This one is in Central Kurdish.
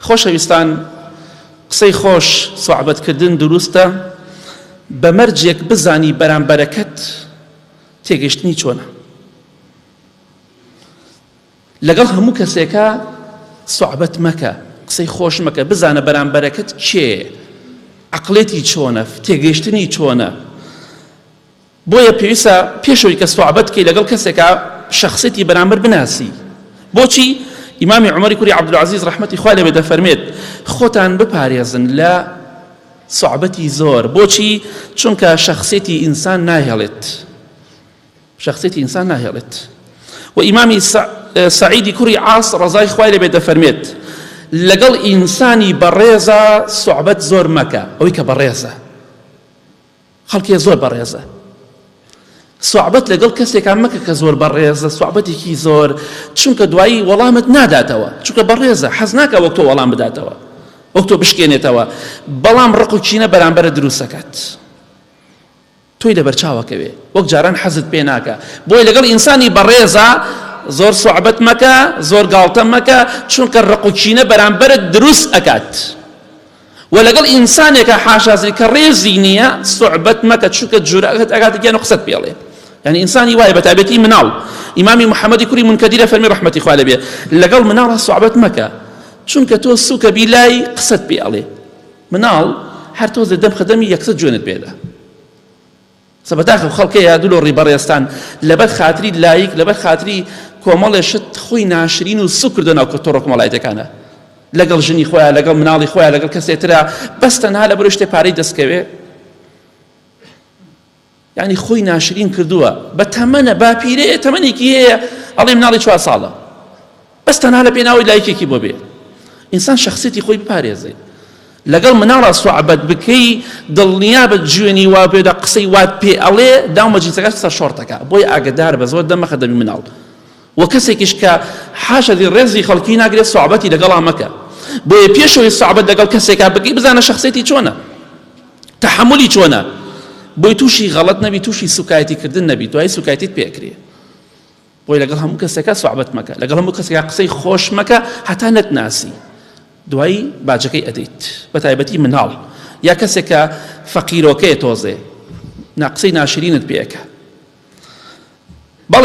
خۆشەویستان، قسەی خۆش سوعبەتکردن دروستە بە مەرجێک بزانی بەرامبەرەکەت تێگەیشتنی چۆنە. لەگەڵ هەموو کەسێکە سوعبەت مەکە، قسەی خۆش مەکە، بزانە بەرامبەرەکەت کێ، عەقڵێتی چۆنە، تێگەیشتنی چۆنە. بۆیە پێویستە پێشەوەی کە سوعبەت بکەی لەگەڵ کەسێکە شەخسیەتی بەرامبەر بناسی. بۆچی ئیمامی عومەری کوڕی عەبدولعەزیز ڕەحمەتی خوا لێبێ دەفەرمێت خۆتان بپارێزن لە سوعبەتی زۆر. بۆچی؟ چونکە شەخسیەتی ئینسان ناهێڵێت، شەخسیەتی ئینسان ناهێڵێت. و ئیمامی سەعیدی کوڕی عاص ڕەزای خوای لێبێ دەفەرمێت لەگەڵ ئینسانی بەڕێزە سوعبەت زۆر مەکە، ئەوەی کە بەڕێزە، خەڵکی زۆر بەڕێزە. سوعبەت لەگەڵ کەسێکا مەکە کە زۆر بەڕێزە، سوعبەتێکی زۆر، چونکە دوایی وەڵامت ناداتەوە، چونکە بەڕێزە، حەز ناکە وەک تۆ وەڵام بداتەوە، وەک تۆ بشکێنێتەوە، بەڵام ڕق و چینە بەرامبەرە دروست دەکات، تۆی لەبەر چاوەکەوێ، وەک جاران حەزت پێ ناکە. بۆی لەگەڵ ئینسانی بەڕێزە زۆر سوعبەت مەکە، زۆر گاڵتە مەکە، چونکە ڕق و چینە بەرامبەرت دروست ئەکات. و لەگەڵ ئینسانێکە حاشازی کە ڕێزی نییە سوعبەت مەکە، چونکە جورئەت ئەکاتە گیان و قسەت پێڵێ. يعني إنساني واي بتابتي مناو. إمامي محمد كوري منكدير فرمي رحمتي خوالي بيه لقال مناو صعبت مكة چونك تو السوك بيلاي قصت بي عليه مناو هر توز الدم خدمي يقصد جونت بيدا سبتاخ خلقي يدلو الريباريستان لبد خاطري لايك لبد خاطري كومال شت خوي ناشرين والسكر دنا كتورك ملايتك أنا لقال جني خويا لقال منالي خويا لقال كسيترا بس تنها لبرشتي باري دسكوي يعني خوي ناشرين كردوها بتمنى باپیره تمنی کیه الله منالی 4 ساله بس تنها بيناوي لايكي كي بوبي انسان شخصيتي خوي بپارێزێ لەگەڵ مناڵە سوعبەت بکەی دڵنیابەت جوێنی وا پێدا قسەی وات پێ ئەڵێ داومە جینسەکە قسە شۆڕتەکە بۆی ئاگدار بە زۆر دەمەخە دەبی مناڵ و کەسێکیش کە حاشەتی ڕێزی خەڵکی ناگرێت سوعبەتی لەگەڵا مەکە بۆیە پێشەوەی سوعبەت لەگەڵ کەسێکا بکەی بزانە شخصیەتی چۆنە تەحملی چۆنە بۆی تووشی غەڵەت نەبی تووشی سوکایەتی کردن نەبی دوای سوکایەتیت پێکرێ بۆی لەگەڵ هەموو کەسێکە سوعبەت مەکە لەگەڵ هەموو کەسێکە قسەی خۆش مەکە هەتا نەتناسی دوایی باجەکەی ئەدەیت بە تایبەتی مناڵ یا کەسێکە فەقیرۆکەیە تۆزێ قسەی ناشرینت پێەکە بەڵێ